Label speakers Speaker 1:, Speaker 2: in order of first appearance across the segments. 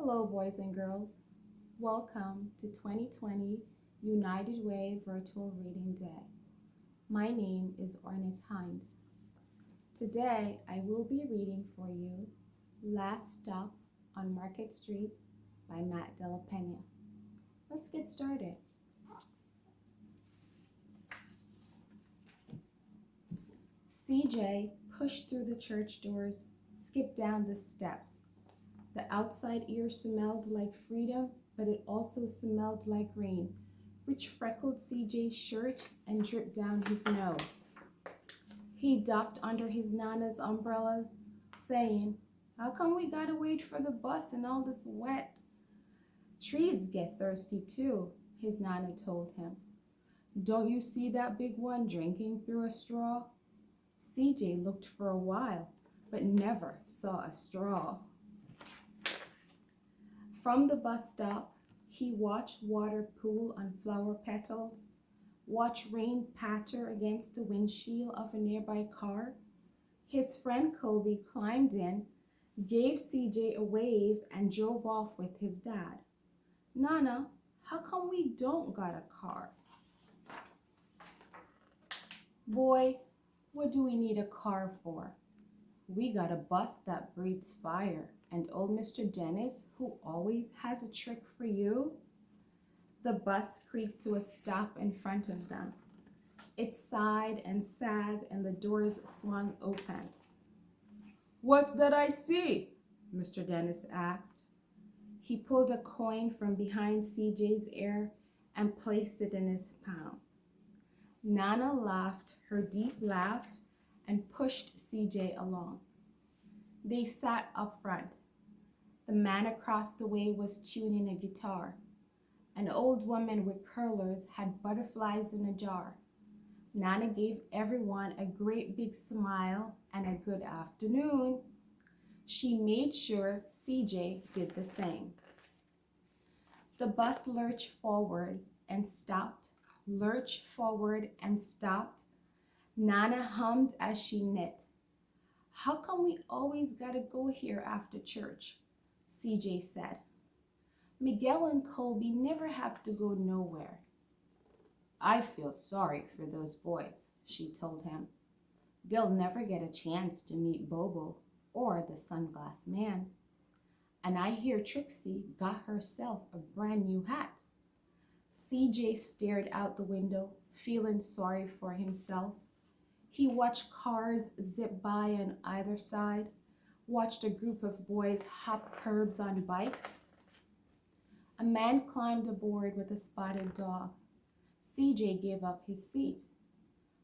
Speaker 1: Hello, boys and girls. Welcome to 2020 United Way Virtual Reading Day. My name is Ornet Hines. Today, I will be reading for you Last Stop on Market Street by Matt Della Pena. Let's get started. CJ pushed through the church doors, skipped down the steps. The outside air smelled like freedom, but it also smelled like rain, which freckled CJ's shirt and dripped down his nose. He ducked under his Nana's umbrella, saying, "How come we gotta wait for the bus in all this wet?" "Trees get thirsty too," his Nana told him. "Don't you see that big one drinking through a straw?" CJ looked for a while, but never saw a straw. From the bus stop, he watched water pool on flower petals, watched rain patter against the windshield of a nearby car. His friend Colby climbed in, gave CJ a wave, and drove off with his dad. "Nana, how come we don't got a car?" "Boy, what do we need a car for? We got a bus that breathes fire, and old Mr. Dennis, who always has a trick for you." The bus creaked to a stop in front of them. It sighed and sagged, and the doors swung open. "What's that I see?" Mr. Dennis asked. He pulled a coin from behind CJ's ear and placed it in his palm. Nana laughed her deep laugh and pushed CJ along. They sat up front. The man across the way was tuning a guitar. An old woman with curlers had butterflies in a jar. Nana gave everyone a great big smile and a good afternoon. She made sure CJ did the same. The bus lurched forward and stopped, lurched forward and stopped. Nana hummed as she knit. "How come we always gotta go here after church?" CJ said. "Miguel and Colby never have to go nowhere." "I feel sorry for those boys," she told him. "They'll never get a chance to meet Bobo or the sunglass man. And I hear Trixie got herself a brand new hat." CJ stared out the window, feeling sorry for himself. He watched cars zip by on either side, watched a group of boys hop curbs on bikes. A man climbed aboard with a spotted dog. CJ gave up his seat.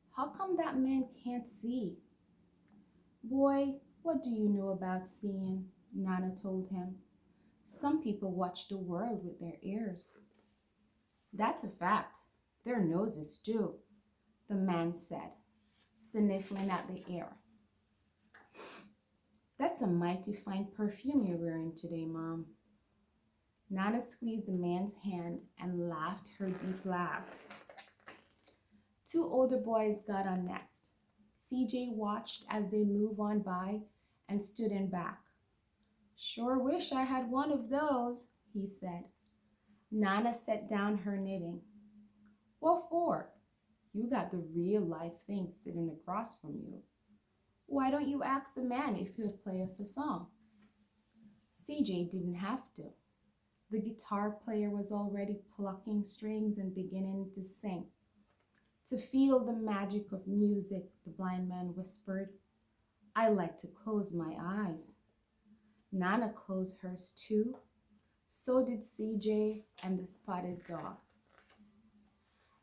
Speaker 1: "How come that man can't see?" "Boy, what do you know about seeing?" Nana told him. "Some people watch the world with their ears." "That's a fact. Their noses too," the man said, sniffling at the air. "That's a mighty fine perfume you're wearing today, Mom." Nana squeezed the man's hand and laughed her deep laugh. Two older boys got on next. CJ watched as they moved on by and stood in back. "Sure wish I had one of those," he said. Nana set down her knitting. "What for? You got the real life thing sitting across from you. Why don't you ask the man if he'll play us a song?" CJ didn't have to. The guitar player was already plucking strings and beginning to sing. "To feel the magic of music," the blind man whispered, "I like to close my eyes." Nana closed hers too. So did CJ and the spotted dog.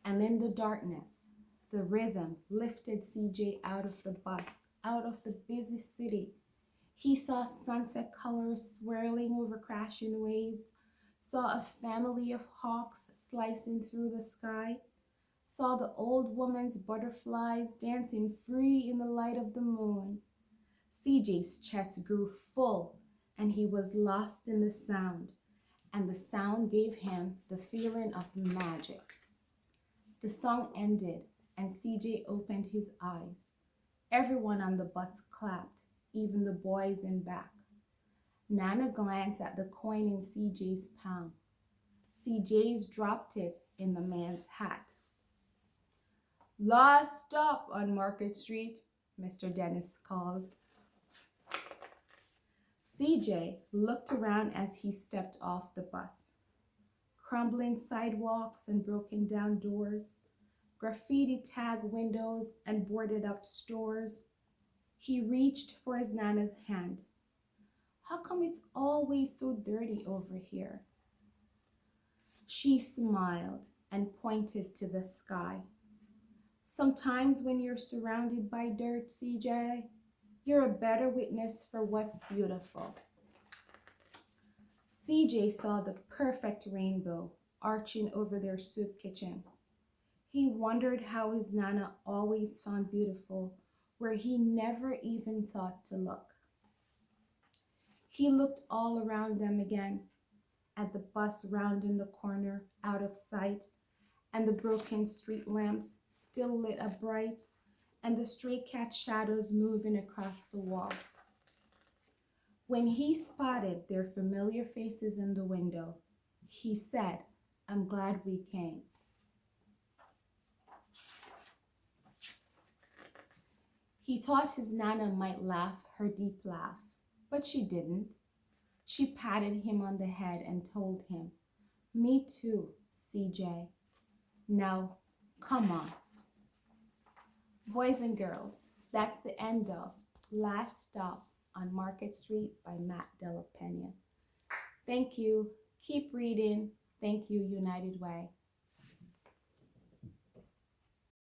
Speaker 1: And in the darkness, the rhythm lifted CJ out of the bus, out of the busy city. He saw sunset colors swirling over crashing waves, saw a family of hawks slicing through the sky, saw the old woman's butterflies dancing free in the light of the moon. CJ's chest grew full, and he was lost in the sound, and the sound gave him the feeling of magic. The song ended, and CJ opened his eyes. Everyone on the bus clapped, even the boys in back. Nana glanced at the coin in CJ's palm. CJ's dropped it in the man's hat. Last stop on Market Street, Mr. Dennis called. CJ looked around as he stepped off the bus. Crumbling sidewalks and broken down doors, graffiti tag windows and boarded up stores. He reached for his Nana's hand. How come it's always so dirty over here? She smiled and pointed to the sky. Sometimes when you're surrounded by dirt, CJ, you're a better witness for what's beautiful. CJ saw the perfect rainbow arching over their soup kitchen. He wondered how his Nana always found beautiful where he never even thought to look. He looked all around them again, at the bus rounding the corner out of sight, and the broken street lamps still lit up bright, and the stray cat shadows moving across the wall. When he spotted their familiar faces in the window, he said, I'm glad we came. He thought his Nana might laugh her deep laugh, but she didn't. She patted him on the head and told him, Me too, CJ. Now, come on. Boys and girls, that's the end of Last Stop on Market Street by Matt Della Pena. Thank you. Keep reading. Thank you, United Way.